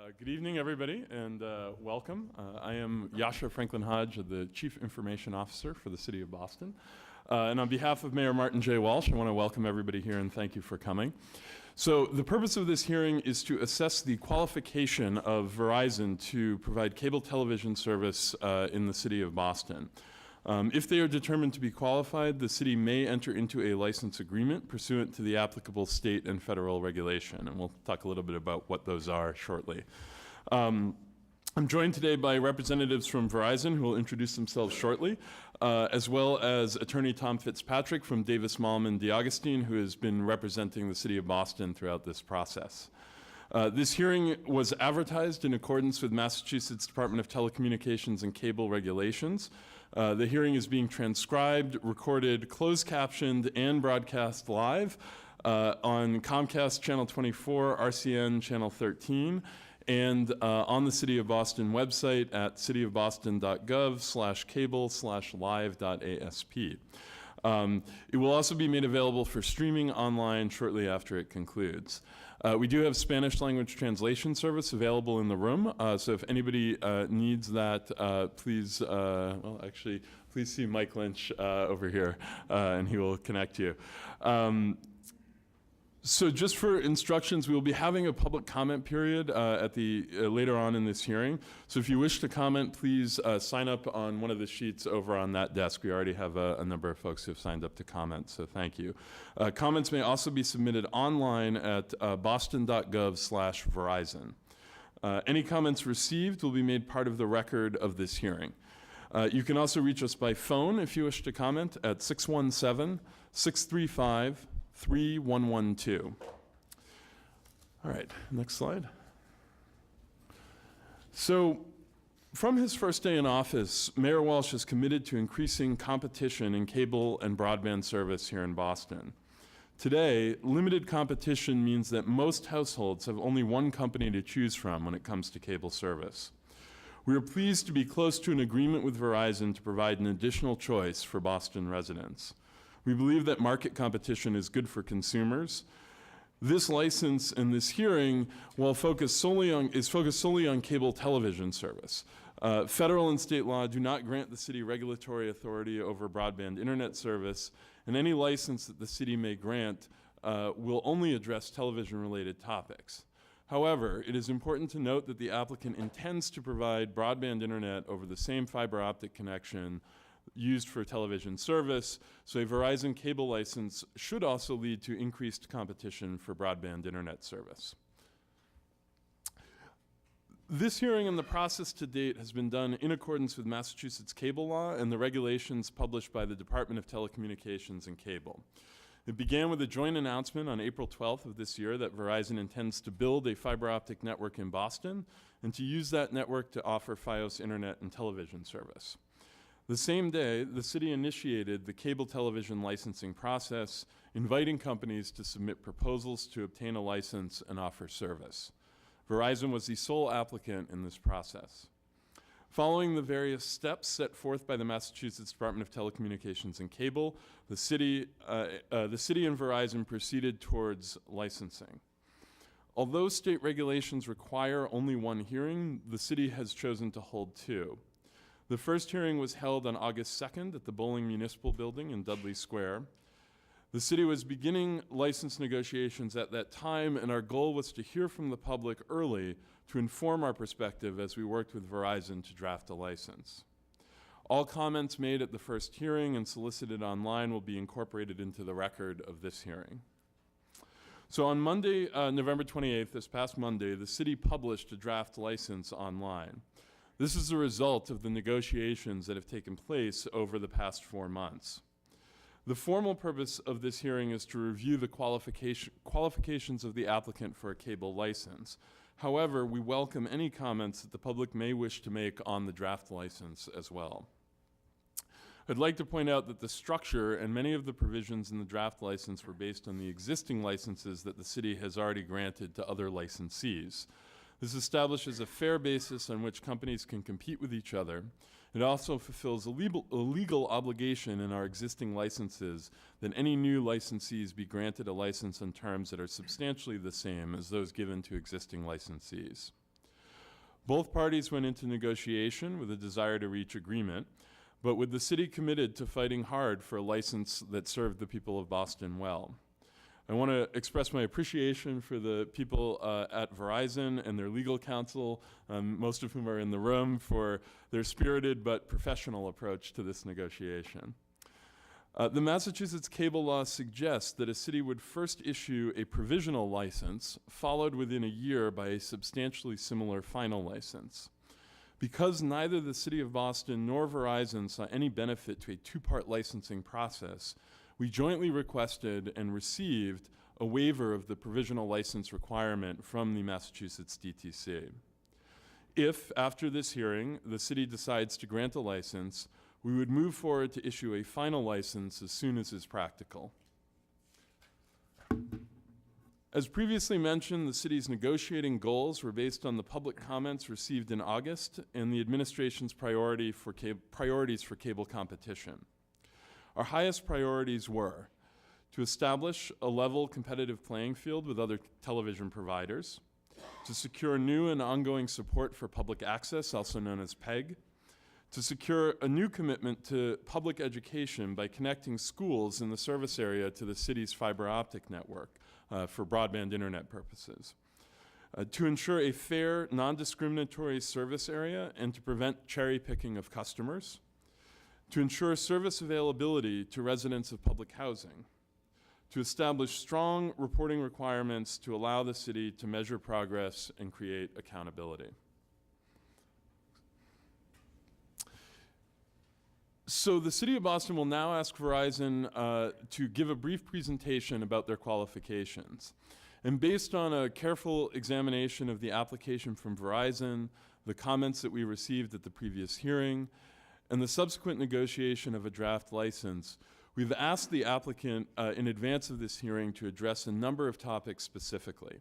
Good evening, everybody, and welcome. I am Yasha Franklin Hodge, the Chief Information Officer for the City of Boston. And on behalf of Mayor Martin J. Walsh, I want to welcome everybody here and thank you for coming. So the purpose of this hearing is to assess the qualification of Verizon to provide cable television service in the City of Boston. If they are determined to be qualified, the city may enter into a license agreement pursuant to the applicable state and federal regulation, and we'll talk a little bit about what those are shortly. I'm joined today by representatives from Verizon who will introduce themselves shortly, as well as attorney Tom Fitzpatrick from Davis Mallman DeAugustine, who has been representing the City of Boston throughout this process. This hearing was advertised in accordance with Massachusetts Department of Telecommunications and Cable regulations. The hearing is being transcribed, recorded, closed captioned, and broadcast live on Comcast Channel 24, RCN Channel 13, and on the City of Boston website at cityofboston.gov/cable/live.asp. It will also be made available for streaming online shortly after it concludes. We do have Spanish language translation service available in the room, so if anybody needs that, please, please see Mike Lynch over here, and he will connect you. So just for instructions, we will be having a public comment period later on in this hearing. So if you wish to comment, please sign up on one of the sheets over on that desk. We already have a number of folks who have signed up to comment, so thank you. Comments may also be submitted online at boston.gov/Verizon. Any comments received will be made part of the record of this hearing. You can also reach us by phone if you wish to comment at 617-635-3112. All right, next slide. So, from his first day in office, Mayor Walsh is committed to increasing competition in cable and broadband service here in Boston. Today, limited competition means that most households have only one company to choose from when it comes to cable service. We are pleased to be close to an agreement with Verizon to provide an additional choice for Boston residents. We believe that market competition is good for consumers. This license and this hearing is focused solely on cable television service. Federal and state law do not grant the city regulatory authority over broadband internet service, and any license that the city may grant will only address television-related topics. However, it is important to note that the applicant intends to provide broadband internet over the same fiber optic connection used for television service, so a Verizon cable license should also lead to increased competition for broadband internet service. This hearing and the process to date has been done in accordance with Massachusetts cable law and the regulations published by the Department of Telecommunications and Cable. It began with a joint announcement on April 12th of this year that Verizon intends to build a fiber optic network in Boston and to use that network to offer Fios internet and television service. The same day, the city initiated the cable television licensing process, inviting companies to submit proposals to obtain a license and offer service. Verizon was the sole applicant in this process. Following the various steps set forth by the Massachusetts Department of Telecommunications and Cable, the city and Verizon proceeded towards licensing. Although state regulations require only one hearing, the city has chosen to hold two. The first hearing was held on August 2nd at the Bowling Municipal Building in Dudley Square. The city was beginning license negotiations at that time, and our goal was to hear from the public early to inform our perspective as we worked with Verizon to draft a license. All comments made at the first hearing and solicited online will be incorporated into the record of this hearing. So on Monday, November 28th, this past Monday, the city published a draft license online. This is the result of the negotiations that have taken place over the past 4 months. The formal purpose of this hearing is to review the qualifications of the applicant for a cable license. However, we welcome any comments that the public may wish to make on the draft license as well. I'd like to point out that the structure and many of the provisions in the draft license were based on the existing licenses that the city has already granted to other licensees. This establishes a fair basis on which companies can compete with each other. It also fulfills a legal obligation in our existing licenses that any new licensees be granted a license on terms that are substantially the same as those given to existing licensees. Both parties went into negotiation with a desire to reach agreement, but with the city committed to fighting hard for a license that served the people of Boston well. I want to express my appreciation for the people at Verizon and their legal counsel, most of whom are in the room, for their spirited but professional approach to this negotiation. The Massachusetts cable law suggests that a city would first issue a provisional license, followed within a year by a substantially similar final license. Because neither the City of Boston nor Verizon saw any benefit to a two-part licensing process, we jointly requested and received a waiver of the provisional license requirement from the Massachusetts DTC. If, after this hearing, the city decides to grant a license, we would move forward to issue a final license as soon as is practical. As previously mentioned, the city's negotiating goals were based on the public comments received in August and the administration's priorities for cable competition. Our highest priorities were to establish a level competitive playing field with other television providers, to secure new and ongoing support for public access, also known as PEG, to secure a new commitment to public education by connecting schools in the service area to the city's fiber optic network for broadband internet purposes, to ensure a fair, non-discriminatory service area and to prevent cherry picking of customers, to ensure service availability to residents of public housing, to establish strong reporting requirements to allow the city to measure progress and create accountability. So the City of Boston will now ask Verizon to give a brief presentation about their qualifications. And based on a careful examination of the application from Verizon, the comments that we received at the previous hearing, and the subsequent negotiation of a draft license, we've asked the applicant in advance of this hearing to address a number of topics specifically.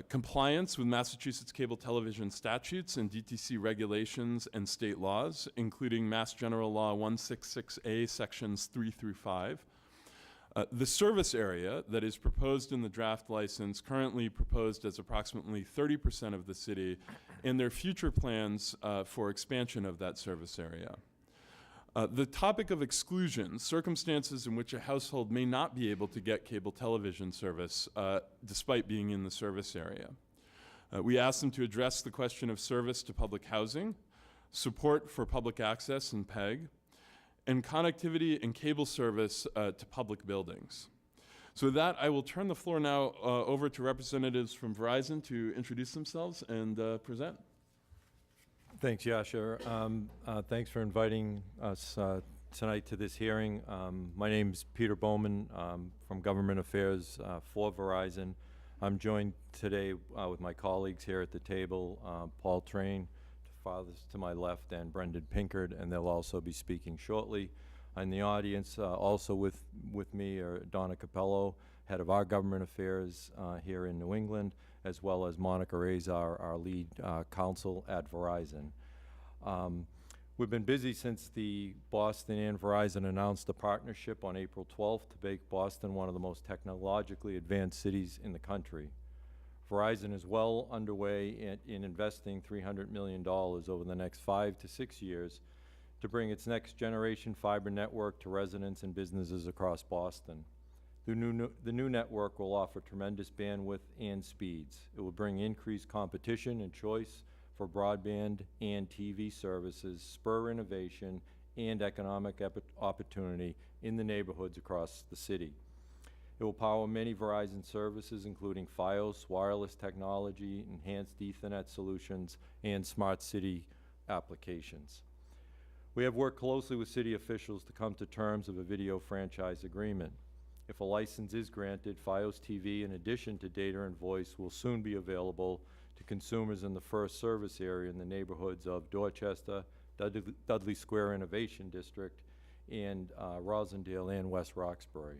Compliance with Massachusetts cable television statutes and DTC regulations and state laws, including Mass General Law 166A, sections 3 through 5. The service area that is proposed in the draft license, currently proposed as approximately 30% of the city, and their future plans for expansion of that service area. The topic of exclusion, circumstances in which a household may not be able to get cable television service despite being in the service area. We asked them to address the question of service to public housing, support for public access and PEG, and connectivity and cable service to public buildings. So with that, I will turn the floor now over to representatives from Verizon to introduce themselves and present. Thanks, Yasha. Thanks for inviting us tonight to this hearing. My name is Peter Bowman from Government Affairs for Verizon. I'm joined today with my colleagues here at the table, Paul Train, farthest to my left, and Brendan Pinkard, and they'll also be speaking shortly. In the audience, also with me are Donna Capello, head of our government affairs here in New England, as well as Monica Razar, our lead counsel at Verizon. We've been busy since the Boston and Verizon announced a partnership on April 12th to make Boston one of the most technologically advanced cities in the country. Verizon is well underway in investing $300 million over the next 5 to 6 years to bring its next generation fiber network to residents and businesses across Boston. The new network will offer tremendous bandwidth and speeds. It will bring increased competition and choice for broadband and TV services, spur innovation and economic opportunity in the neighborhoods across the city. It will power many Verizon services, including Fios, wireless technology, enhanced Ethernet solutions, and smart city applications. We have worked closely with city officials to come to terms of a video franchise agreement. If a license is granted, Fios TV, in addition to data and voice, will soon be available to consumers in the first service area in the neighborhoods of Dorchester, Dudley Square Innovation District, and Rosendale and West Roxbury.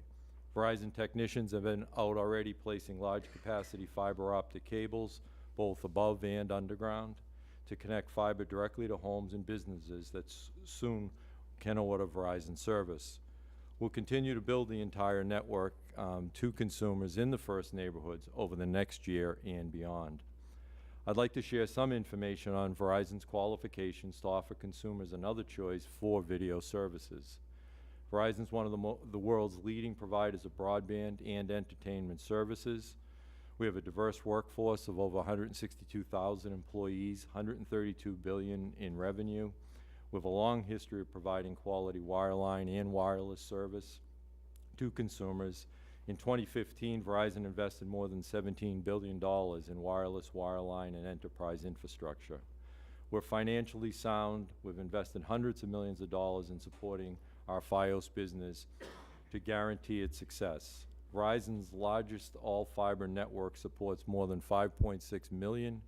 Verizon technicians have been out already placing large capacity fiber optic cables, both above and underground, to connect fiber directly to homes and businesses that soon can order Verizon service. We'll continue to build the entire network to consumers in the first neighborhoods over the next year and beyond. I'd like to share some information on Verizon's qualifications to offer consumers another choice for video services. Verizon is one of the world's leading providers of broadband and entertainment services. We have a diverse workforce of over 162,000 employees, $132 billion in revenue. We have a long history of providing quality wireline and wireless service to consumers. In 2015, Verizon invested more than $17 billion in wireless, wireline, and enterprise infrastructure. We're financially sound. We've invested hundreds of millions of dollars in supporting our Fios business to guarantee its success. Verizon's largest all-fiber network supports more than 5.6 million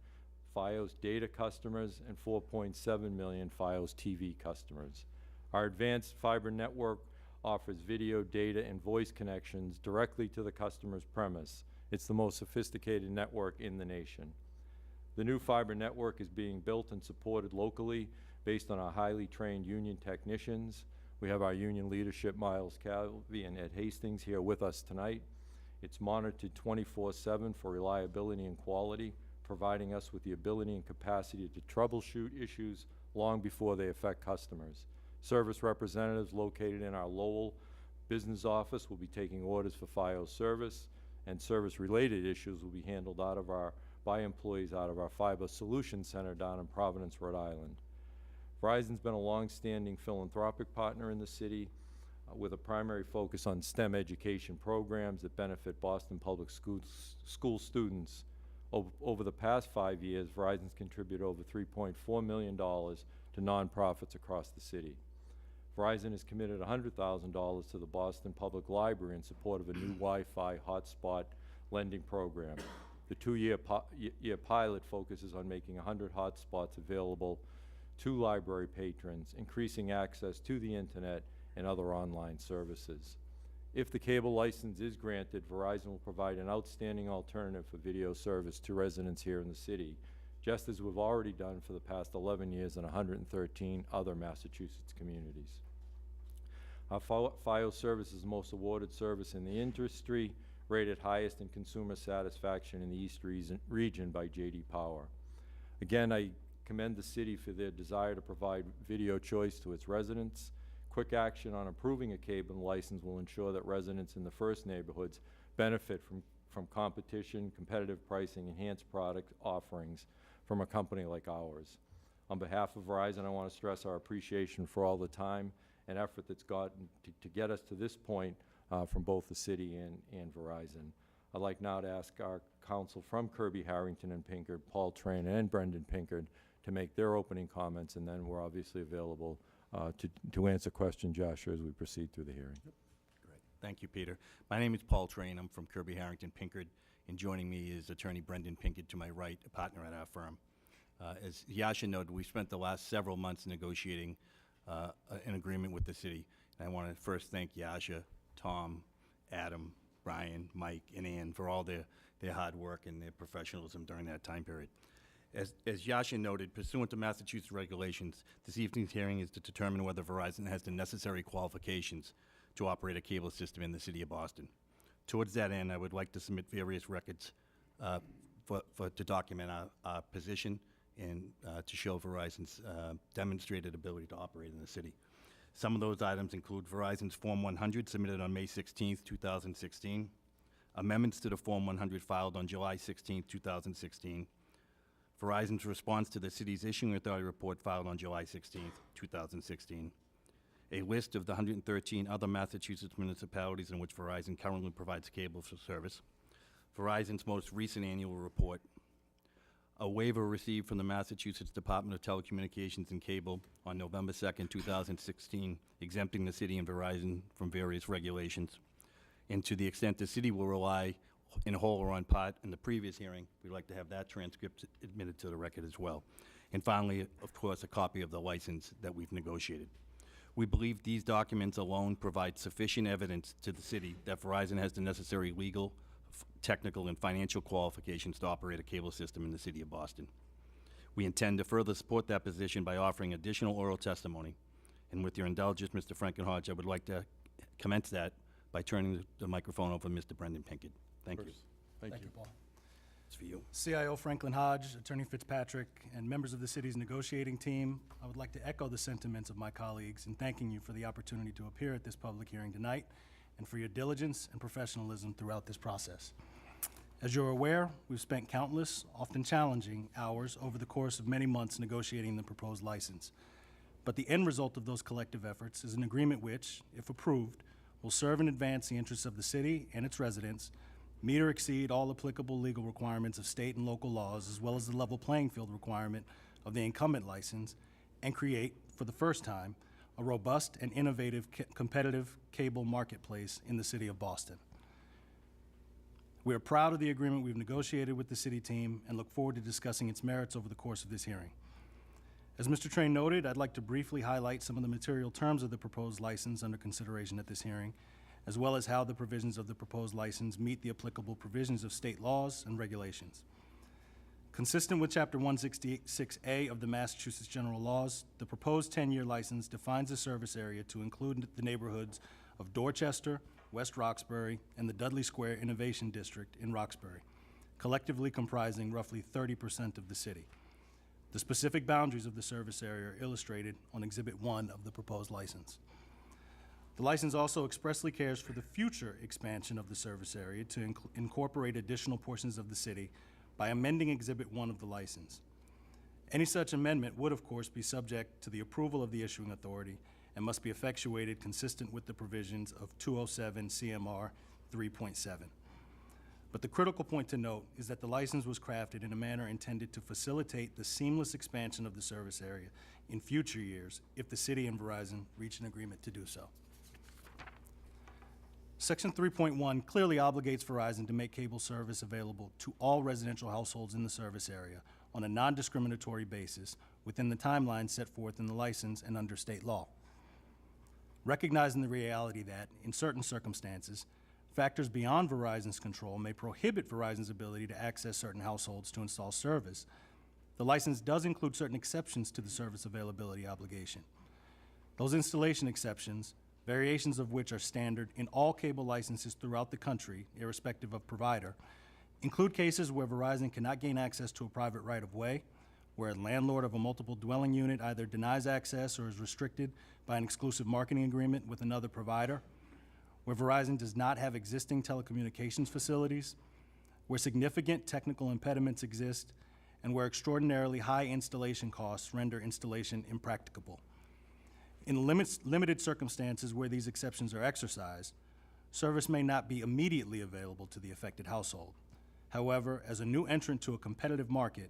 Fios data customers and 4.7 million Fios TV customers. Our advanced fiber network offers video, data, and voice connections directly to the customer's premise. It's the most sophisticated network in the nation. The new fiber network is being built and supported locally based on our highly trained union technicians. We have our union leadership, Miles Calvi and Ed Hastings, here with us tonight. It's monitored 24/7 for reliability and quality, providing us with the ability and capacity to troubleshoot issues long before they affect customers. Service representatives located in our Lowell business office will be taking orders for Fios service, and service-related issues will be handled by employees out of our Fiber Solutions Center down in Providence, Rhode Island. Verizon's been a long-standing philanthropic partner in the city with a primary focus on STEM education programs that benefit Boston Public School students. Over the past 5 years, Verizon's contributed over $3.4 million to nonprofits across the city. Verizon has committed $100,000 to the Boston Public Library in support of a new Wi-Fi hotspot lending program. The two-year pilot focuses on making 100 hotspots available to library patrons, increasing access to the internet and other online services. If the cable license is granted, Verizon will provide an outstanding alternative for video service to residents here in the city, just as we've already done for the past 11 years in 113 other Massachusetts communities. Our Fios service is the most awarded service in the industry, rated highest in consumer satisfaction in the East region by J.D. Power. Again, I commend the city for their desire to provide video choice to its residents. Quick action on approving a cable license will ensure that residents in the first neighborhoods benefit from competition, competitive pricing, enhanced product offerings from a company like ours. On behalf of Verizon, I want to stress our appreciation for all the time and effort that's gotten to get us to this point from both the city and Verizon. I'd like now to ask our counsel from Kirby, Harrington, and Pinkard, Paul Train and Brendan Pinkard, to make their opening comments, and then we're obviously available to answer questions, Joshua, as we proceed through the hearing. Great. Thank you, Peter. My name is Paul Train. I'm from Kirby, Harrington, Pinkard, and joining me is attorney Brendan Pinkard to my right, a partner at our firm. As Yasha noted, we spent the last several months negotiating an agreement with the city. And I want to first thank Yasha, Tom, Adam, Brian, Mike, and Ann for all their hard work and their professionalism during that time period. As Yasha noted, pursuant to Massachusetts regulations, this evening's hearing is to determine whether Verizon has the necessary qualifications to operate a cable system in the city of Boston. Towards that end, I would like to submit various records to document our position and to show Verizon's demonstrated ability to operate in the city. Some of those items include Verizon's Form 100 submitted on May 16, 2016, amendments to the Form 100 filed on July 16, 2016, Verizon's response to the city's issuing authority report filed on July 16, 2016, a list of the 113 other Massachusetts municipalities in which Verizon currently provides cable service, Verizon's most recent annual report, a waiver received from the Massachusetts Department of Telecommunications and Cable on November 2nd, 2016, exempting the city and Verizon from various regulations. And to the extent the city will rely in whole or on part in the previous hearing, we'd like to have that transcript admitted to the record as well. And finally, of course, a copy of the license that we've negotiated. We believe these documents alone provide sufficient evidence to the city that Verizon has the necessary legal, technical, and financial qualifications to operate a cable system in the city of Boston. We intend to further support that position by offering additional oral testimony. And with your indulgence, Mr. Frankenhodge, I would like to commence that by turning the microphone over to Mr. Brendan Pinkard. Thank you. Thank you. Paul. That's for you. CIO Franklin Hodge, Attorney Fitzpatrick, and members of the city's negotiating team, I would like to echo the sentiments of my colleagues in thanking you for the opportunity to appear at this public hearing tonight and for your diligence and professionalism throughout this process. As you're aware, we've spent countless, often challenging, hours over the course of many months negotiating the proposed license. But the end result of those collective efforts is an agreement which, if approved, will serve and advance the interests of the city and its residents, meet or exceed all applicable legal requirements of state and local laws, as well as the level playing field requirement of the incumbent license, and create, for the first time, a robust and innovative competitive cable marketplace in the city of Boston. We are proud of the agreement we've negotiated with the city team and look forward to discussing its merits over the course of this hearing. As Mr. Train noted, I'd like to briefly highlight some of the material terms of the proposed license under consideration at this hearing, as well as how the provisions of the proposed license meet the applicable provisions of state laws and regulations. Consistent with Chapter 166A of the Massachusetts General Laws, the proposed 10-year license defines the service area to include the neighborhoods of Dorchester, West Roxbury, and the Dudley Square Innovation District in Roxbury, collectively comprising roughly 30% of the city. The specific boundaries of the service area are illustrated on Exhibit 1 of the proposed license. The license also expressly cares for the future expansion of the service area to incorporate additional portions of the city by amending Exhibit 1 of the license. Any such amendment would, of course, be subject to the approval of the issuing authority and must be effectuated consistent with the provisions of 207 CMR 3.7. But the critical point to note is that the license was crafted in a manner intended to facilitate the seamless expansion of the service area in future years if the city and Verizon reach an agreement to do so. Section 3.1 clearly obligates Verizon to make cable service available to all residential households in the service area on a non-discriminatory basis within the timeline set forth in the license and under state law. Recognizing the reality that, in certain circumstances, factors beyond Verizon's control may prohibit Verizon's ability to access certain households to install service, the license does include certain exceptions to the service availability obligation. Those installation exceptions, variations of which are standard in all cable licenses throughout the country, irrespective of provider, include cases where Verizon cannot gain access to a private right-of-way, where a landlord of a multiple dwelling unit either denies access or is restricted by an exclusive marketing agreement with another provider, where Verizon does not have existing telecommunications facilities, where significant technical impediments exist, and where extraordinarily high installation costs render installation impracticable. In limited circumstances where these exceptions are exercised, service may not be immediately available to the affected household. However, as a new entrant to a competitive market,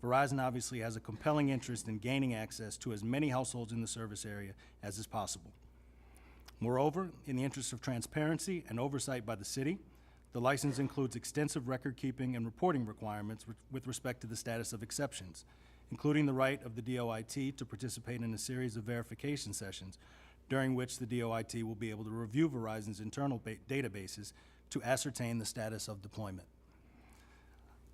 Verizon obviously has a compelling interest in gaining access to as many households in the service area as is possible. Moreover, in the interest of transparency and oversight by the city, the license includes extensive record-keeping and reporting requirements with respect to the status of exceptions, including the right of the DOIT to participate in a series of verification sessions during which the DOIT will be able to review Verizon's internal databases to ascertain the status of deployment.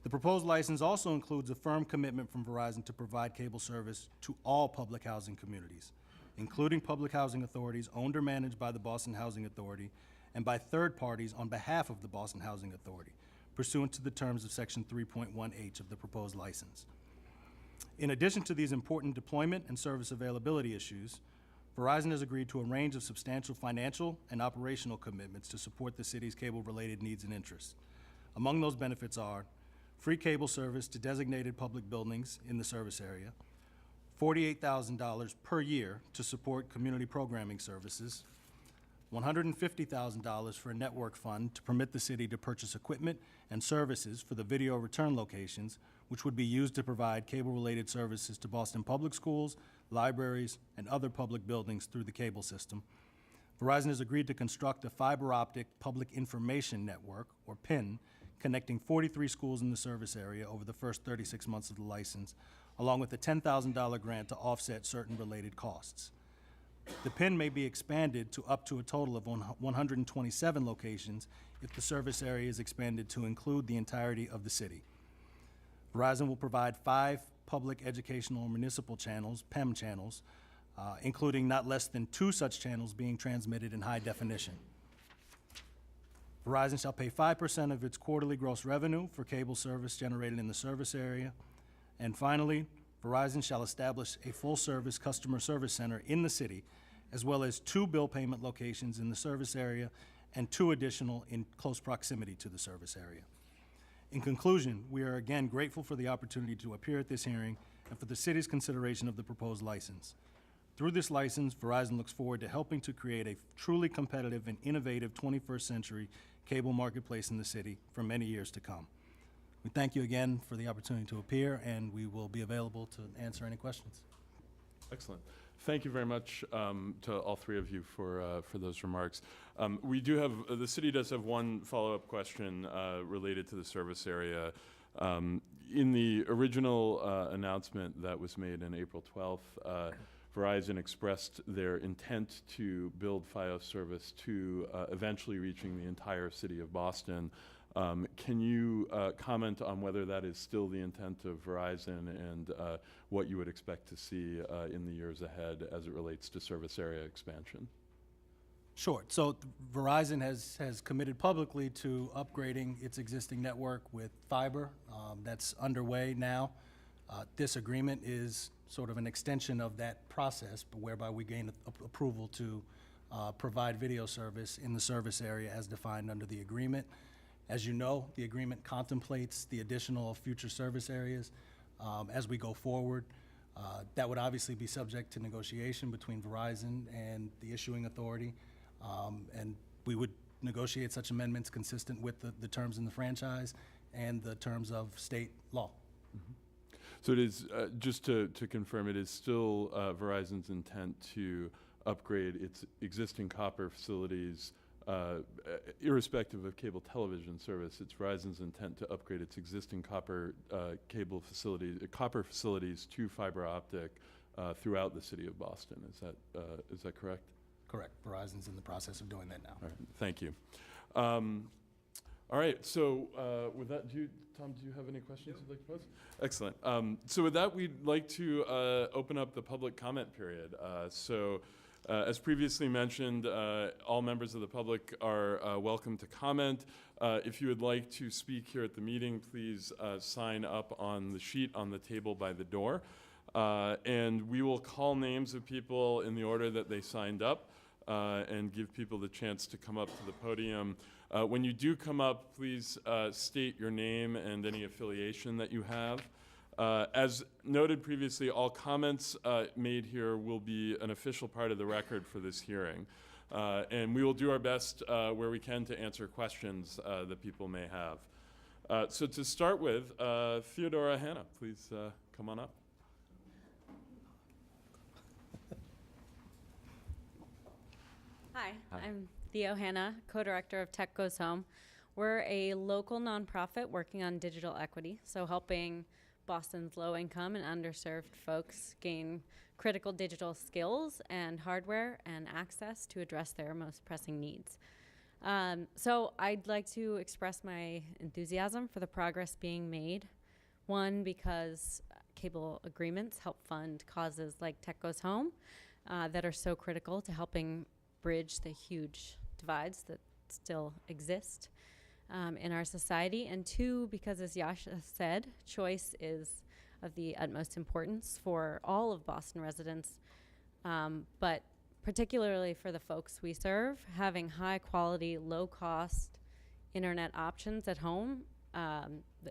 The proposed license also includes a firm commitment from Verizon to provide cable service to all public housing communities, including public housing authorities owned or managed by the Boston Housing Authority and by third parties on behalf of the Boston Housing Authority, pursuant to the terms of Section 3.1H of the proposed license. In addition to these important deployment and service availability issues, Verizon has agreed to a range of substantial financial and operational commitments to support the city's cable-related needs and interests. Among those benefits are free cable service to designated public buildings in the service area, $48,000 per year to support community programming services, $150,000 for a network fund to permit the city to purchase equipment and services for the video return locations, which would be used to provide cable-related services to Boston public schools, libraries, and other public buildings through the cable system. Verizon has agreed to construct a fiber optic public information network, or PIN, connecting 43 schools in the service area over the first 36 months of the license, along with a $10,000 grant to offset certain related costs. The PIN may be expanded to up to a total of 127 locations if the service area is expanded to include the entirety of the city. Verizon will provide 5 public educational or municipal channels, PEM channels, including not less than 2 such channels being transmitted in high definition. Verizon shall pay 5% of its quarterly gross revenue for cable service generated in the service area. And finally, Verizon shall establish a full-service customer service center in the city, as well as 2 bill payment locations in the service area and 2 additional in close proximity to the service area. In conclusion, we are again grateful for the opportunity to appear at this hearing and for the city's consideration of the proposed license. Through this license, Verizon looks forward to helping to create a truly competitive and innovative 21st century cable marketplace in the city for many years to come. We thank you again for the opportunity to appear, and we will be available to answer any questions. Excellent. Thank you very much to all 3 of you for those remarks. We do have, the city does have one follow-up question related to the service area. In the original announcement that was made on April 12th, Verizon expressed their intent to build Fios service to eventually reaching the entire city of Boston. Can you comment on whether that is still the intent of Verizon and what you would expect to see in the years ahead as it relates to service area expansion? Sure. So Verizon has committed publicly to upgrading its existing network with fiber. That's underway now. This agreement is sort of an extension of that process, but whereby we gain approval to provide video service in the service area as defined under the agreement. As you know, the agreement contemplates the additional future service areas as we go forward. That would obviously be subject to negotiation between Verizon and the issuing authority, and we would negotiate such amendments consistent with the terms in the franchise and the terms of state law. Mm-hmm. So it is, just to confirm, it is still Verizon's intent to upgrade its existing copper facilities irrespective of cable television service. It's Verizon's intent to upgrade its existing copper copper facilities to fiber optic throughout the city of Boston. Is that correct? Correct. Verizon's in the process of doing that now. All right. Thank you. All right. So with that, Tom, do you have any questions you'd like to pose? Excellent. So with that, we'd like to open up the public comment period. As previously mentioned, all members of the public are welcome to comment. If you would like to speak here at the meeting, please sign up on the sheet on the table by the door. And we will call names of people in the order that they signed up and give people the chance to come up to the podium. When you do come up, please state your name and any affiliation that you have. As noted previously, all comments made here will be an official part of the record for this hearing. And we will do our best where we can to answer questions that people may have. So to start with, Theodora Hanna, please come on up. Hi, I'm Theo Hanna, co-director of Tech Goes Home. We're a local nonprofit working on digital equity, so helping Boston's low-income and underserved folks gain critical digital skills and hardware and access to address their most pressing needs. So I'd like to express my enthusiasm for the progress being made. One, because cable agreements help fund causes like Tech Goes Home that are so critical to helping bridge the huge divides that still exist in our society. And 2, because as Yasha said, choice is of the utmost importance for all of Boston residents, but particularly for the folks we serve. Having high quality, low cost internet options at home,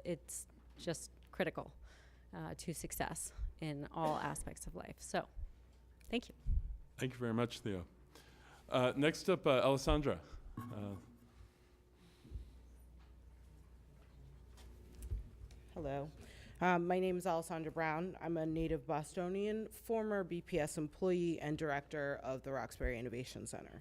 it's just critical to success in all aspects of life. So, thank you. Thank you very much, Theo. Next up, Alessandra. Hello. My name is Alessandra Brown. I'm a native Bostonian, former BPS employee and director of the Roxbury Innovation Center.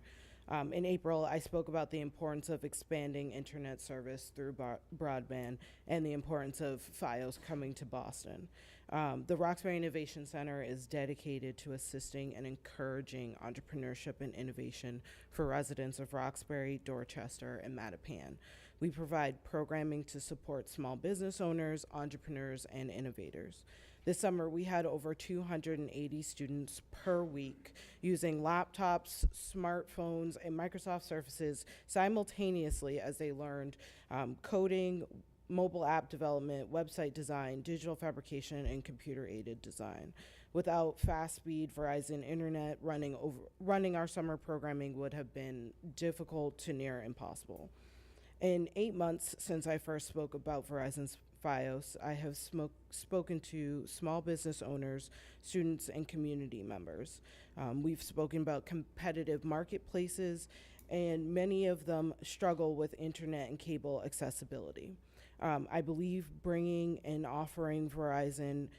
In April, I spoke about the importance of expanding internet service through broadband and the importance of Fios coming to Boston. The Roxbury Innovation Center is dedicated to assisting and encouraging entrepreneurship and innovation for residents of Roxbury, Dorchester, and Mattapan. We provide programming to support small business owners, entrepreneurs, and innovators. This summer, we had over 280 students per week using laptops, smartphones, and Microsoft Surfaces simultaneously as they learned coding, mobile app development, website design, digital fabrication, and computer-aided design. Without fast-speed Verizon internet, running our summer programming would have been difficult to near impossible. In 8 months since I first spoke about Verizon's FiOS, I have spoken to small business owners, students, and community members. We've spoken about competitive marketplaces, and many of them struggle with internet and cable accessibility. I believe bringing and offering Verizon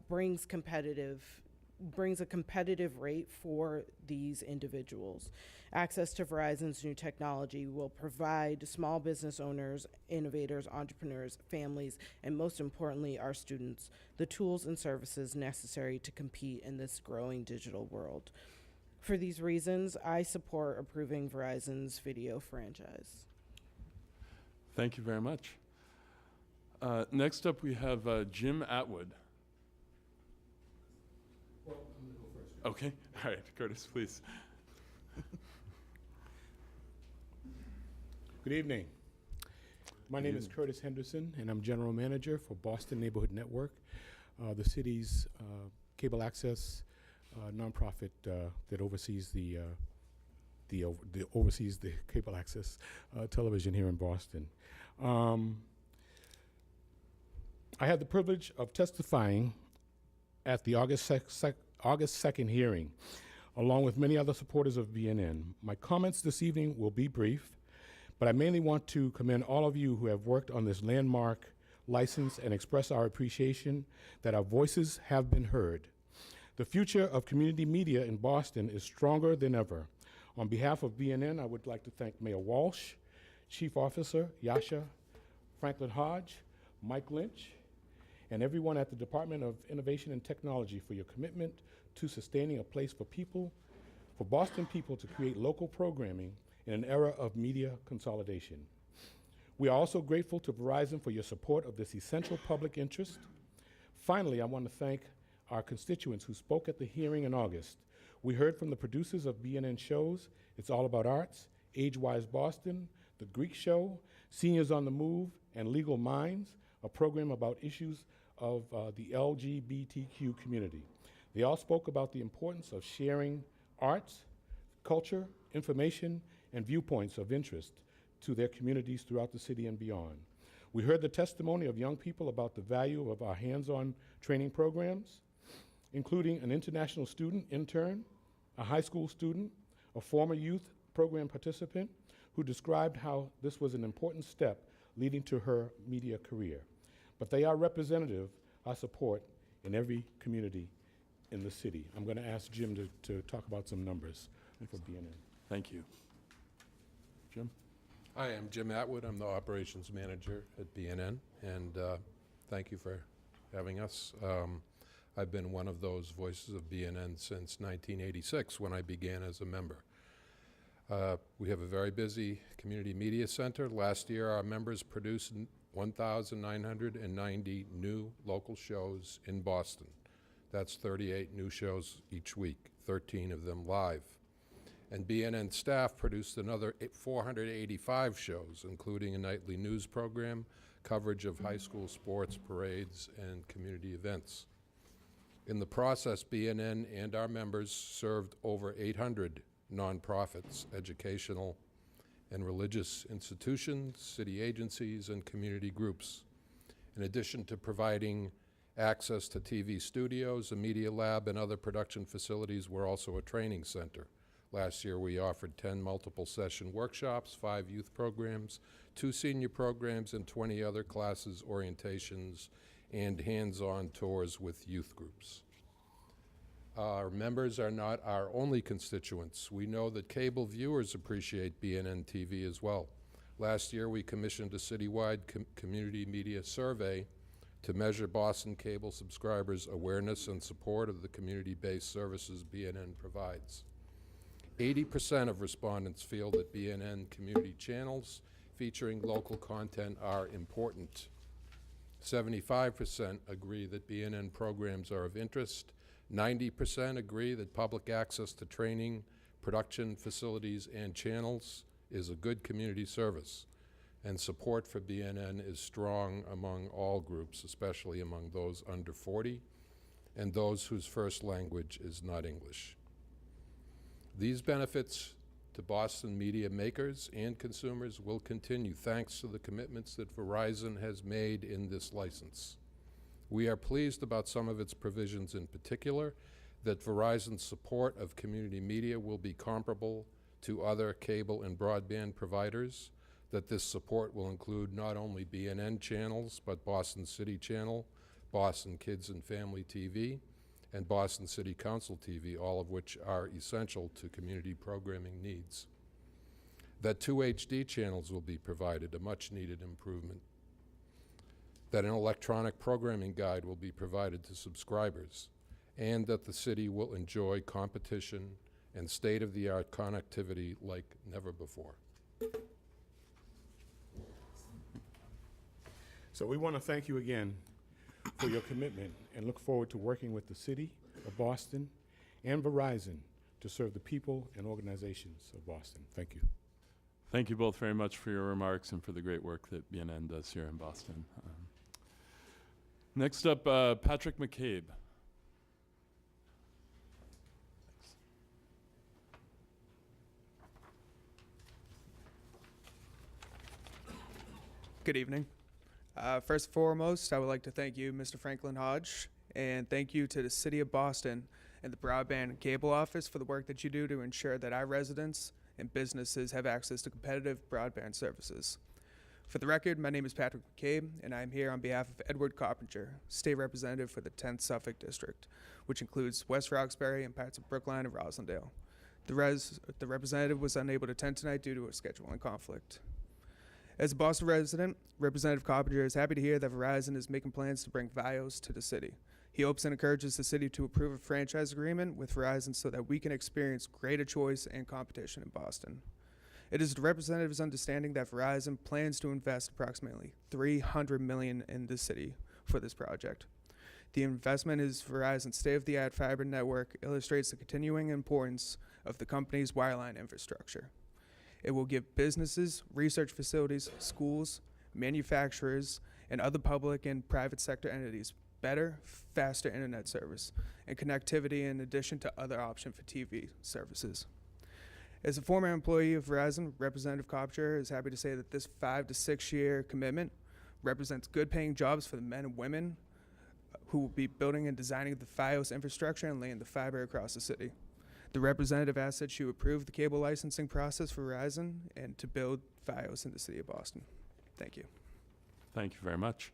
brings a competitive rate for these individuals. Access to Verizon's new technology will provide small business owners, innovators, entrepreneurs, families, and most importantly, our students, the tools and services necessary to compete in this growing digital world. For these reasons, I support approving Verizon's video franchise. Thank you very much. Next up, we have Jim Atwood. Well, I'm going to go first. Okay, all right, Curtis, please. Good evening. My name is Curtis Henderson, and I'm General Manager for Boston Neighborhood Network, the city's cable access nonprofit that oversees the cable access television here in Boston. I had the privilege of testifying at the August 2nd hearing, along with many other supporters of BNN. My comments this evening will be brief, but I mainly want to commend all of you who have worked on this landmark license and express our appreciation that our voices have been heard. The future of community media in Boston is stronger than ever. On behalf of BNN, I would like to thank Mayor Walsh, Chief Officer Yasha, Franklin Hodge, Mike Lynch, and everyone at the Department of Innovation and Technology for your commitment to sustaining a place for Boston people to create local programming in an era of media consolidation. We are also grateful to Verizon for your support of this essential public interest. Finally, I want to thank our constituents who spoke at the hearing in August. We heard from the producers of BNN shows, It's All About Arts, Age-Wise Boston, The Greek Show, Seniors on the Move, and Legal Minds, a program about issues of the LGBTQ community. They all spoke about the importance of sharing arts, culture, information, and viewpoints of interest to their communities throughout the city and beyond. We heard the testimony of young people about the value of our hands-on training programs, including an international student intern, a high school student, a former youth program participant, who described how this was an important step leading to her media career. But they are representative of support in every community in the city. I'm going to ask Jim to talk about some numbers for BNN. Thank you. Jim? Hi, I'm Jim Atwood. I'm the operations manager at BNN, and thank you for having us. I've been one of those voices of BNN since 1986 when I began as a member. We have a very busy community media center. Last year, our members produced 1,990 new local shows in Boston. That's 38 new shows each week, 13 of them live. And BNN staff produced another 485 shows, including a nightly news program, coverage of high school sports, parades, and community events. In the process, BNN and our members served over 800 nonprofits, educational and religious institutions, city agencies, and community groups. In addition to providing access to TV studios, a media lab, and other production facilities, we're also a training center. Last year, we offered 10 multiple session workshops, 5 youth programs, 2 senior programs, and 20 other classes, orientations, and hands-on tours with youth groups. Our members are not our only constituents. We know that cable viewers appreciate BNN TV as well. Last year, we commissioned a citywide community media survey to measure Boston cable subscribers' awareness and support of the community-based services BNN provides. 80% of respondents feel that BNN community channels featuring local content are important. 75% agree that BNN programs are of interest. 90% agree that public access to training, production facilities, and channels is a good community service. And support for BNN is strong among all groups, especially among those under 40 and those whose first language is not English. These benefits to Boston media makers and consumers will continue thanks to the commitments that Verizon has made in this license. We are pleased about some of its provisions, in particular, that Verizon's support of community media will be comparable to other cable and broadband providers, that this support will include not only BNN channels, but Boston City Channel, Boston Kids and Family TV, and Boston City Council TV, all of which are essential to community programming needs. That 2 HD channels will be provided, a much-needed improvement. That an electronic programming guide will be provided to subscribers, and that the city will enjoy competition and state-of-the-art connectivity like never before. So we want to thank you again for your commitment and look forward to working with the City of Boston and Verizon to serve the people and organizations of Boston. Thank you. Thank you both very much for your remarks and for the great work that BNN does here in Boston. Next up, Patrick McCabe. Good evening. First and foremost, I would like to thank you, Mr. Franklin Hodge, and thank you to the City of Boston and the Broadband and Cable Office for the work that you do to ensure that our residents and businesses have access to competitive broadband services. For the record, my name is Patrick McCabe, and I am here on behalf of Edward Carpenter, State Representative for the 10th Suffolk District, which includes West Roxbury and parts of Brookline and Roslindale. The representative was unable to attend tonight due to a scheduling conflict. As a Boston resident, Representative Carpenter is happy to hear that Verizon is making plans to bring Fios to the city. He hopes and encourages the city to approve a franchise agreement with Verizon so that we can experience greater choice and competition in Boston. It is the representative's understanding that Verizon plans to invest approximately $300 million in the city for this project. The investment is Verizon's state-of-the-art fiber network illustrates the continuing importance of the company's wireline infrastructure. It will give businesses, research facilities, schools, manufacturers, and other public and private sector entities better, faster internet service and connectivity in addition to other options for TV services. As a former employee of Verizon, Representative Carpenter is happy to say that this 5 to 6 year commitment represents good paying jobs for the men and women who will be building and designing the Fios infrastructure and laying the fiber across the city. The representative asked that you approve the cable licensing process for Verizon and to build Fios in the city of Boston. Thank you. Thank you very much.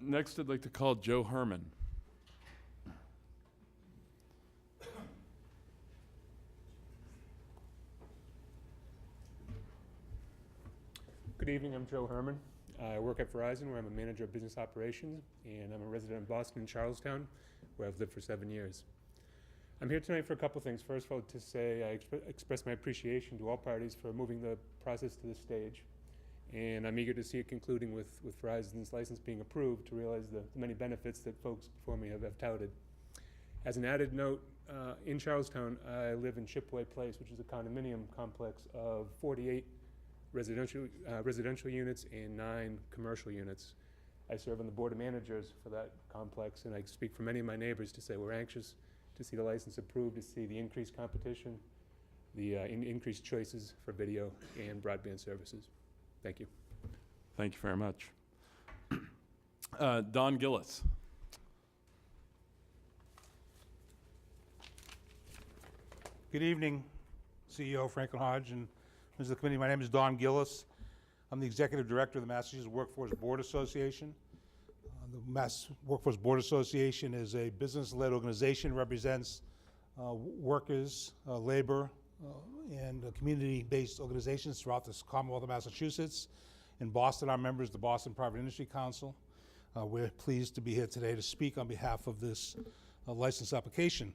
Next, I'd like to call Joe Herman. Good evening, I'm Joe Herman. I work at Verizon where I'm a manager of business operations, and I'm a resident of Boston and Charlestown where I've lived for 7 years. I'm here tonight for a couple things. First of all, to say I express my appreciation to all parties for moving the process to this stage. And I'm eager to see it concluding with Verizon's license being approved to realize the many benefits that folks before me have touted. As an added note, in Charlestown, I live in Shipway Place, which is a condominium complex of 48 residential units and 9 commercial units. I serve on the board of managers for that complex, and I speak for many of my neighbors to say we're anxious to see the license approved, to see the increased competition, the increased choices for video and broadband services. Thank you. Thank you very much. Don Gillis. Good evening, CEO Franklin Hodge and members of the committee. My name is Don Gillis. I'm the Executive Director of the Massachusetts Workforce Board Association. The Mass Workforce Board Association is a business-led organization, represents workers, labor, and community-based organizations throughout this Commonwealth of Massachusetts. In Boston, our members, the Boston Private Industry Council. We're pleased to be here today to speak on behalf of this license application.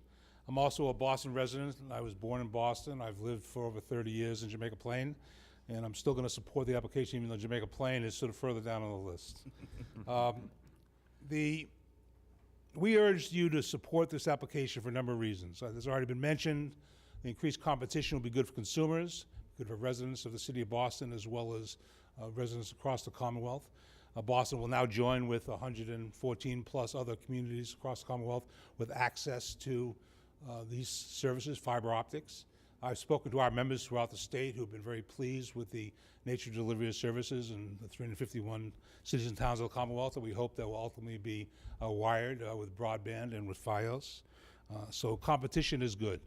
I'm also a Boston resident. I was born in Boston. I've lived for over 30 years in Jamaica Plain. and I'm still going to support the application even though Jamaica Plain is sort of further down on the list. We urged you to support this application for a number of reasons. As already been mentioned, the increased competition will be good for consumers, good for residents of the city of Boston, as well as residents across the Commonwealth. Boston will now join with 114 plus other communities across the Commonwealth with access to these services, fiber optics. I've spoken to our members throughout the state who have been very pleased with the nature of delivery of services in the 351 cities and towns of the Commonwealth, and we hope that will ultimately be wired with broadband and with Fios. So competition is good.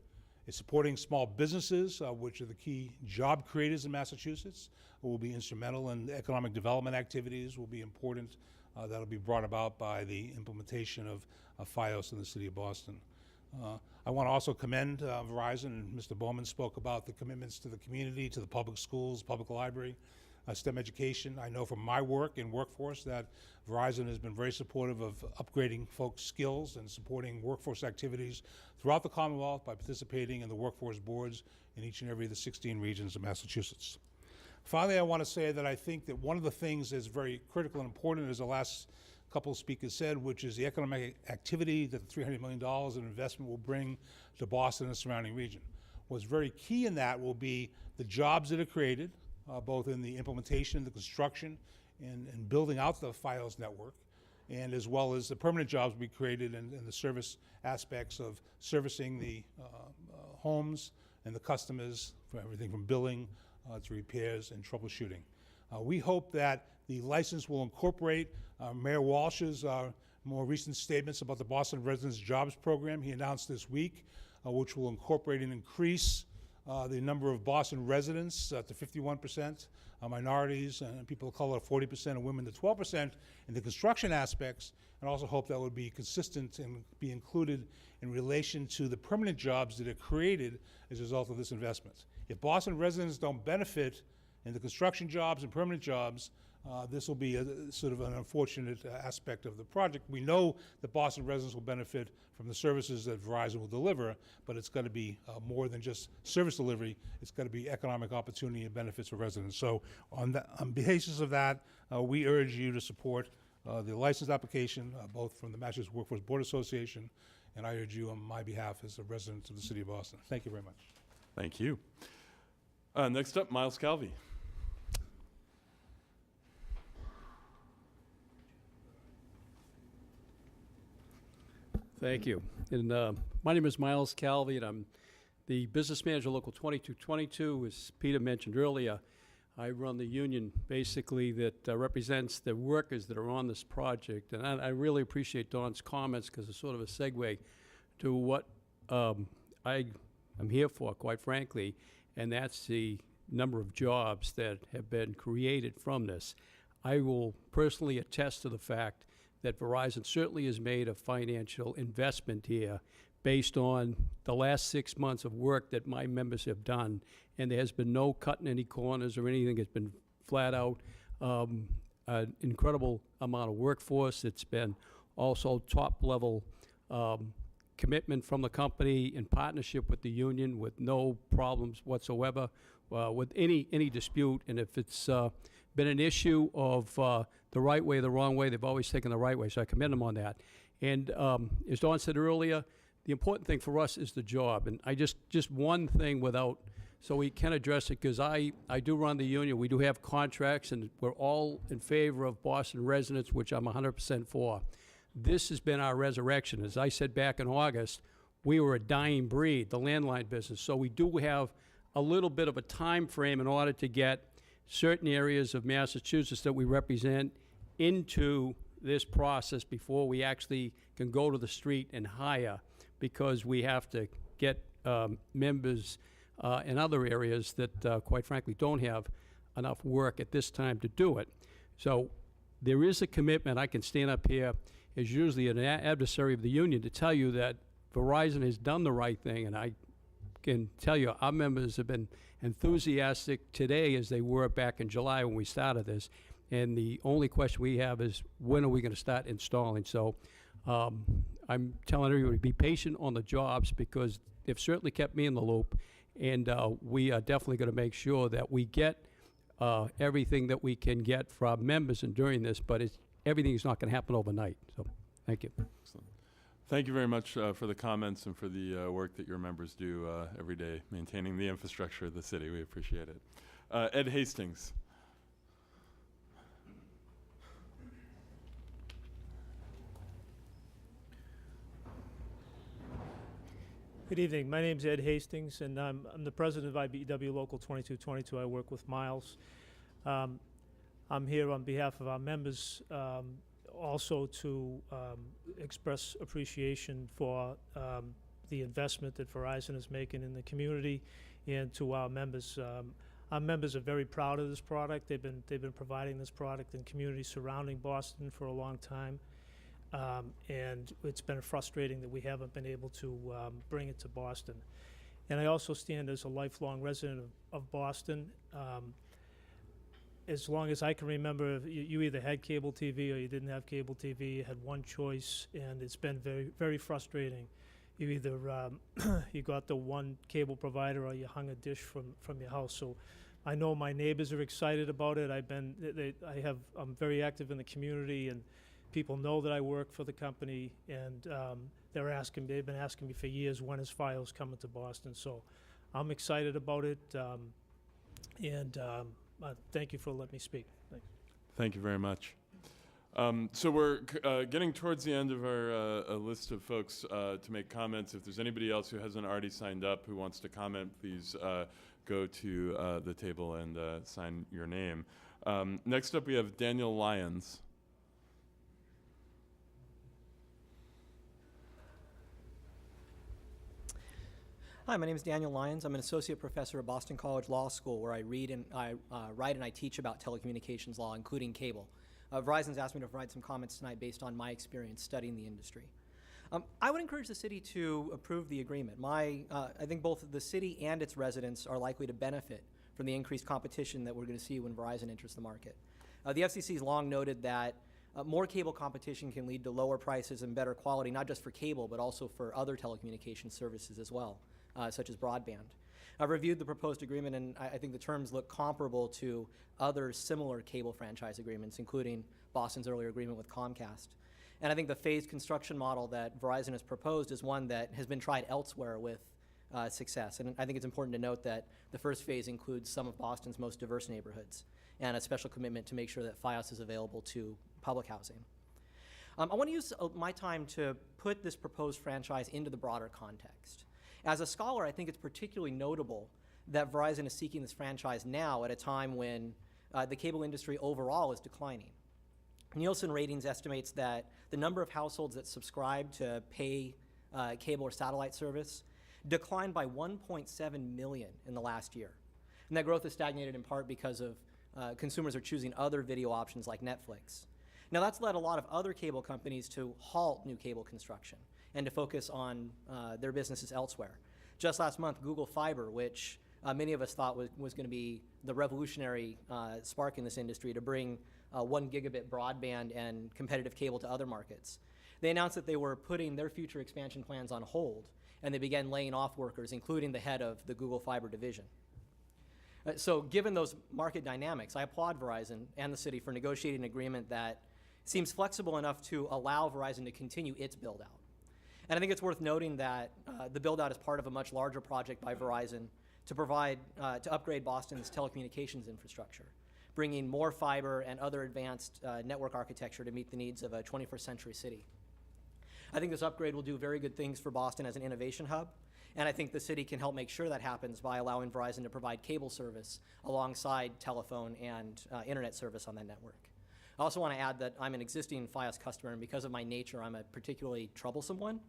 It's supporting small businesses, which are the key job creators in Massachusetts, will be instrumental in economic development activities, will be important. That'll be brought about by the implementation of Fios in the city of Boston. I want to also commend Verizon, and Mr. Bowman spoke about the commitments to the community, to the public schools, public library, STEM education. I know from my work in workforce that Verizon has been very supportive of upgrading folks' skills and supporting workforce activities throughout the Commonwealth by participating in the workforce boards in each and every of the 16 regions of Massachusetts. Finally, I want to say that I think that one of the things that's very critical and important, as the last couple of speakers said, which is the economic activity that the $300 million in investment will bring to Boston and the surrounding region. What's very key in that will be the jobs that are created, both in the implementation, the construction, and building out the Fios network, and as well as the permanent jobs we created in the service aspects of servicing the homes and the customers for everything from billing to repairs and troubleshooting. We hope that the license will incorporate Mayor Walsh's more recent statements about the Boston Residents Jobs Program he announced this week, which will incorporate and increase the number of Boston residents to 51%, minorities and people of color 40%, and women to 12% in the construction aspects, and also hope that would be consistent and be included in relation to the permanent jobs that are created as a result of this investment. If Boston residents don't benefit in the construction jobs and permanent jobs, this will be a sort of an unfortunate aspect of the project. We know that Boston residents will benefit from the services that Verizon will deliver, but it's got to be more than just service delivery. It's got to be economic opportunity and benefits for residents. So on the basis of that, we urge you to support the license application, both from the Massachusetts Workforce Board Association, and I urge you on my behalf as a resident of the city of Boston. Thank you very much. Thank you. Next up, Miles Calvi. Thank you. And my name is Miles Calvi, and I'm the business manager Local 2222. As Peter mentioned earlier, I run the union basically that represents the workers that are on this project. And I really appreciate Don's comments because it's sort of a segue to what I'm here for, quite frankly, and that's the number of jobs that have been created from this. I will personally attest to the fact that Verizon certainly has made a financial investment here based on the last 6 months of work that my members have done, and there has been no cutting any corners or anything. It's been flat out an incredible amount of workforce. It's been also top level commitment from the company in partnership with the union with no problems whatsoever with any dispute. And if it's been an issue of the right way, the wrong way, they've always taken the right way, so I commend them on that. And as Don said earlier, the important thing for us is the job. And I just one thing without, so we can address it, because I do run the union. We do have contracts, and we're all in favor of Boston residents, which I'm 100% for. This has been our resurrection. As I said back in August, we were a dying breed, the landline business. So we do have a little bit of a time frame in order to get certain areas of Massachusetts that we represent into this process before we actually can go to the street and hire, because we have to get members in other areas that, quite frankly, don't have enough work at this time to do it. So there is a commitment. I can stand up here as usually an adversary of the union to tell you that Verizon has done the right thing, and I can tell you our members have been enthusiastic today as they were back in July when we started this. And the only question we have is, when are we going to start installing? So I'm telling everybody to be patient on the jobs, because they've certainly kept me in the loop. And we are definitely going to make sure that we get everything that we can get from members in doing this, but everything is not going to happen overnight. So, thank you. Excellent. Thank you very much for the comments and for the work that your members do every day maintaining the infrastructure of the city. We appreciate it. Ed Hastings. Good evening. My name is Ed Hastings, and I'm the president of IBEW Local 2222. I work with Miles. I'm here on behalf of our members also to express appreciation for the investment that Verizon is making in the community and to our members. Our members are very proud of this product. They've been providing this product in communities surrounding Boston for a long time. And it's been frustrating that we haven't been able to bring it to Boston. And I also stand as a lifelong resident of Boston. As long as I can remember, you either had cable TV or you didn't have cable TV. You had one choice, and it's been very, very frustrating. You either you got the one cable provider or you hung a dish from your house. So I know my neighbors are excited about it. I'm very active in the community, and people know that I work for the company, and they've been asking me for years, when is Fios coming to Boston? So I'm excited about it, and thank you for letting me speak. Thanks. Thank you very much. So we're getting towards the end of our list of folks to make comments. If there's anybody else who hasn't already signed up who wants to comment, please go to the table and sign your name. Next up, we have Daniel Lyons. Hi, my name is Daniel Lyons. I'm an associate professor at Boston College Law School, where I write and I teach about telecommunications law, including cable. Verizon's asked me to provide some comments tonight based on my experience studying the industry. I would encourage the city to approve the agreement. I think both the city and its residents are likely to benefit from the increased competition that we're going to see when Verizon enters the market. The FCC has long noted that more cable competition can lead to lower prices and better quality, not just for cable, but also for other telecommunications services as well, such as broadband. I've reviewed the proposed agreement, and I think the terms look comparable to other similar cable franchise agreements, including Boston's earlier agreement with Comcast. And I think the phased construction model that Verizon has proposed is one that has been tried elsewhere with success. And I think it's important to note that the first phase includes some of Boston's most diverse neighborhoods and a special commitment to make sure that Fios is available to public housing. I want to use my time to put this proposed franchise into the broader context. As a scholar, I think it's particularly notable that Verizon is seeking this franchise now at a time when the cable industry overall is declining. Nielsen Ratings estimates that the number of households that subscribe to pay cable or satellite service declined by 1.7 million in the last year. And that growth has stagnated in part because of consumers are choosing other video options like Netflix. Now, that's led a lot of other cable companies to halt new cable construction and to focus on their businesses elsewhere. Just last month, Google Fiber, which many of us thought was going to be the revolutionary spark in this industry to bring 1 gigabit broadband and competitive cable to other markets. They announced that they were putting their future expansion plans on hold, and they began laying off workers, including the head of the Google Fiber division. So given those market dynamics, I applaud Verizon and the city for negotiating an agreement that seems flexible enough to allow Verizon to continue its build-out. And I think it's worth noting that the build-out is part of a much larger project by Verizon to upgrade Boston's telecommunications infrastructure, bringing more fiber and other advanced network architecture to meet the needs of a 21st century city. I think this upgrade will do very good things for Boston as an innovation hub, and I think the city can help make sure that happens by allowing Verizon to provide cable service alongside telephone and internet service on that network. I also want to add that I'm an existing Fios customer, and because of my nature, I'm a particularly troublesome one.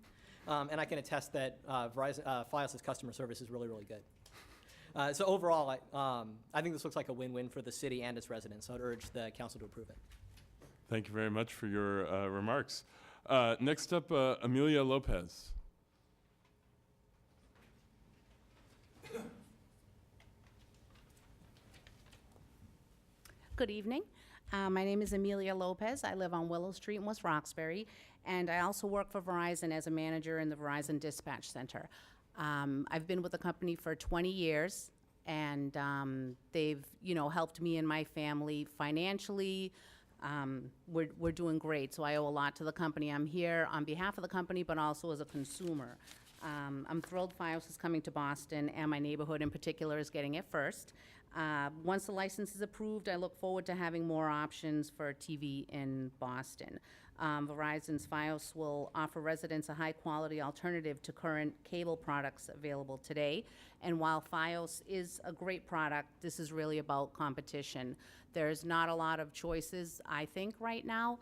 And I can attest that Fios' customer service is really, really good. So overall, I think this looks like a win-win for the city and its residents, so I'd urge the council to approve it. Thank you very much for your remarks. Next up, Amelia Lopez. Good evening. My name is Amelia Lopez. I live on Willow Street in West Roxbury, and I also work for Verizon as a manager in the Verizon Dispatch Center. I've been with the company for 20 years. and they've, helped me and my family financially. We're doing great, so I owe a lot to the company. I'm here on behalf of the company, but also as a consumer. I'm thrilled FiOS is coming to Boston, and my neighborhood in particular is getting it first. Once the license is approved, I look forward to having more options for TV in Boston. Verizon's FiOS will offer residents a high-quality alternative to current cable products available today. And while FiOS is a great product, this is really about competition. There's not a lot of choices, I think, right now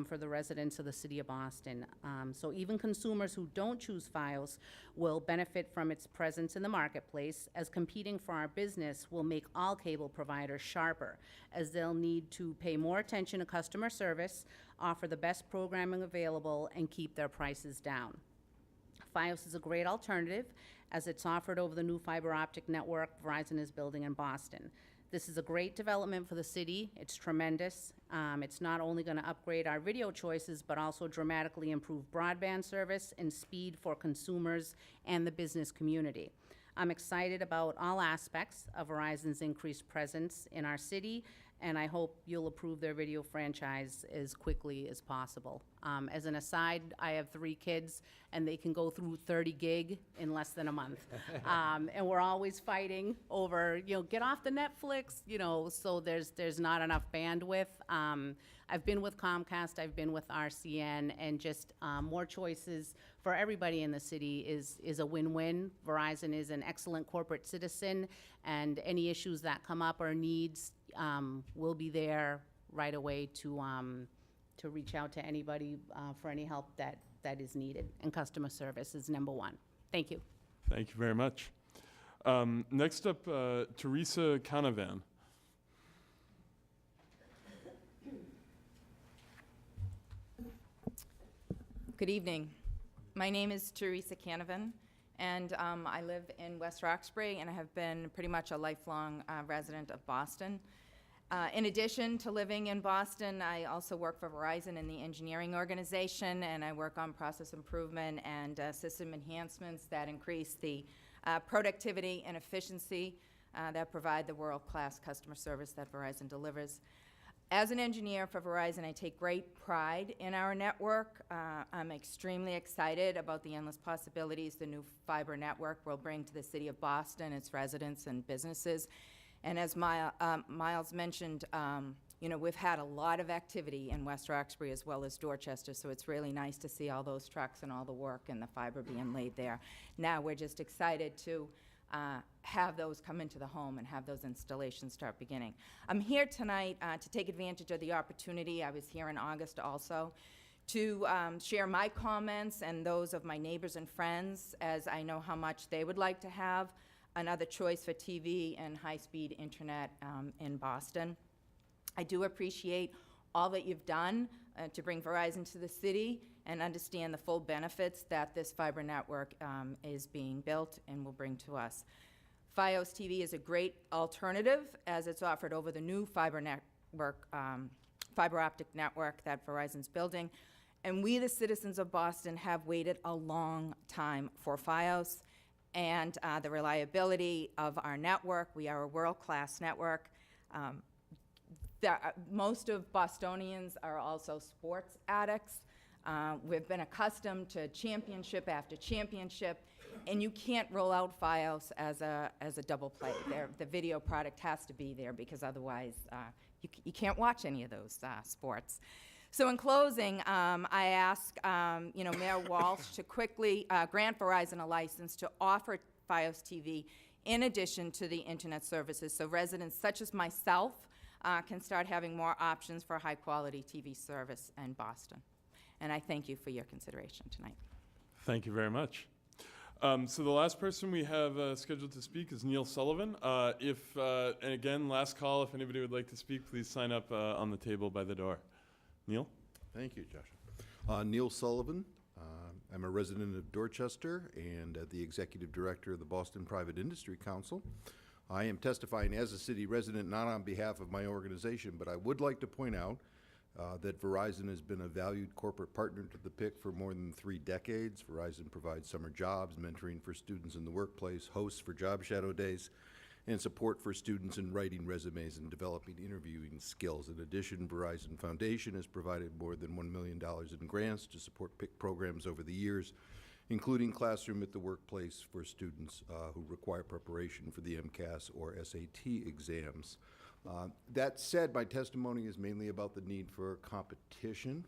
for the residents of the city of Boston. So even consumers who don't choose FiOS will benefit from its presence in the marketplace, as competing for our business will make all cable providers sharper, as they'll need to pay more attention to customer service, offer the best programming available, and keep their prices down. FiOS is a great alternative, as it's offered over the new fiber optic network Verizon is building in Boston. This is a great development for the city. It's tremendous. It's not only going to upgrade our video choices, but also dramatically improve broadband service and speed for consumers and the business community. I'm excited about all aspects of Verizon's increased presence in our city, and I hope you'll approve their video franchise as quickly as possible. As an aside, I have 3 kids, and they can go through 30 gig in less than a month. And we're always fighting over, get off the Netflix, so there's not enough bandwidth. I've been with Comcast, I've been with RCN, and just more choices for everybody in the city is a win-win. Verizon is an excellent corporate citizen, and any issues that come up or needs, we'll be there right away to reach out to anybody for any help that is needed. And customer service is number 1. Thank you. Thank you very much. Next up, Teresa Canavan. Good evening. My name is Teresa Canavan, and I live in West Roxbury, and I have been pretty much a lifelong resident of Boston. In addition to living in Boston, I also work for Verizon in the engineering organization, and I work on process improvement and system enhancements that increase the productivity and efficiency that provide the world-class customer service that Verizon delivers. As an engineer for Verizon, I take great pride in our network. I'm extremely excited about the endless possibilities the new fiber network will bring to the city of Boston, its residents and businesses. And as Miles mentioned, we've had a lot of activity in West Roxbury as well as Dorchester, so it's really nice to see all those trucks and all the work and the fiber being laid there. Now we're just excited to have those come into the home and have those installations start beginning. I'm here tonight to take advantage of the opportunity. I was here in August also to share my comments and those of my neighbors and friends, as I know how much they would like to have another choice for TV and high-speed internet in Boston. I do appreciate all that you've done to bring Verizon to the city and understand the full benefits that this fiber network is being built and will bring to us. FiOS TV is a great alternative, as it's offered over the new fiber network, fiber optic network that Verizon's building. And we, the citizens of Boston, have waited a long time for FiOS and the reliability of our network. We are a world-class network. Most of Bostonians are also sports addicts. We've been accustomed to championship after championship, and you can't roll out FiOS as a double play. The video product has to be there, because otherwise you can't watch any of those sports. So in closing, I ask Mayor Walsh to quickly grant Verizon a license to offer FiOS TV in addition to the internet services, so residents such as myself can start having more options for high-quality TV service in Boston. And I thank you for your consideration tonight. Thank you very much. So the last person we have scheduled to speak is Neil Sullivan. And again, last call, if anybody would like to speak, please sign up on the table by the door. Neil? Thank you, Josh. Neil Sullivan. I'm a resident of Dorchester and the executive director of the Boston Private Industry Council. I am testifying as a city resident, not on behalf of my organization, but I would like to point out that Verizon has been a valued corporate partner to the PIC for more than 3 decades. Verizon provides summer jobs, mentoring for students in the workplace, hosts for job shadow days, and support for students in writing resumes and developing interviewing skills. In addition, Verizon Foundation has provided more than $1 million in grants to support PIC programs over the years, including Classroom at the Workplace for students who require preparation for the MCAS or SAT exams. That said, my testimony is mainly about the need for competition.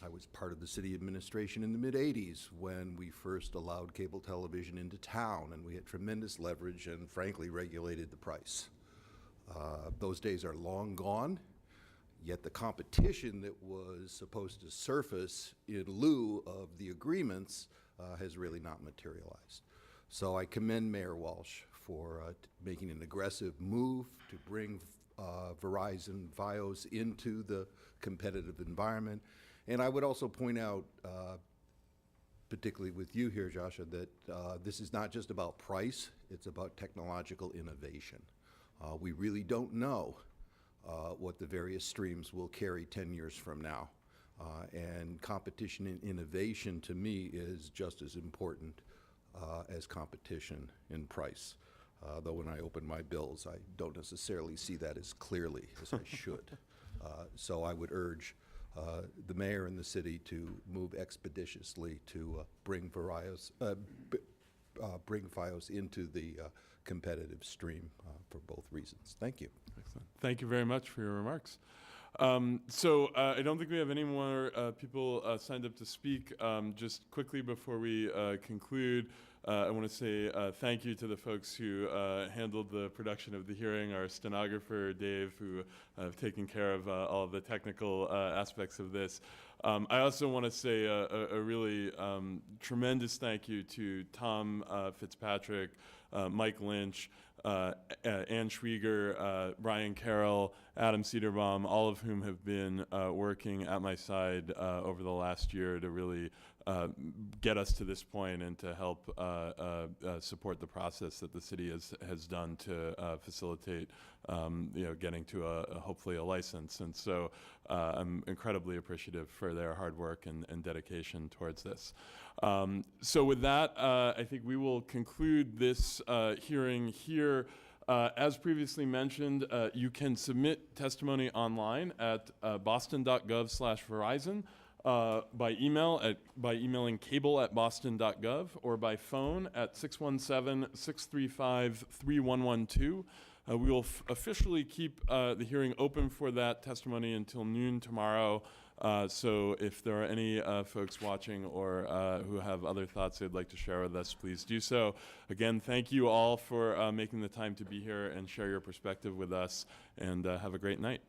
I was part of the city administration in the mid-'80s when we first allowed cable television into town, and we had tremendous leverage and frankly regulated the price. Those days are long gone, yet the competition that was supposed to surface in lieu of the agreements has really not materialized. So I commend Mayor Walsh for making an aggressive move to bring Verizon Fios into the competitive environment. And I would also point out, particularly with you here, Joshua, that this is not just about price, it's about technological innovation. We really don't know what the various streams will carry 10 years from now. And competition and innovation, to me, is just as important as competition in price. Though when I open my bills, I don't necessarily see that as clearly as I should. So I would urge the mayor and the city to move expeditiously to bring Fios into the competitive stream for both reasons. Thank you. Excellent. Thank you very much for your remarks. I don't think we have any more people signed up to speak. Just quickly before we conclude, I want to say thank you to the folks who handled the production of the hearing, our stenographer, Dave, who have taken care of all of the technical aspects of this. I also want to say a really tremendous thank you to Tom Fitzpatrick, Mike Lynch, Ann Schwieger, Brian Carroll, Adam Cederbaum, all of whom have been working at my side over the last year to really get us to this point and to help support the process that the city has done to facilitate getting to hopefully a license. And so I'm incredibly appreciative for their hard work and dedication towards this. So with that, I think we will conclude this hearing here. As previously mentioned, you can submit testimony online at boston.gov/Verizon, by email by emailing cable@boston.gov, or by phone at 617-635-3112. We will officially keep the hearing open for that testimony until noon tomorrow. So if there are any folks watching or who have other thoughts they'd like to share with us, please do so. Again, thank you all for making the time to be here and share your perspective with us, and have a great night.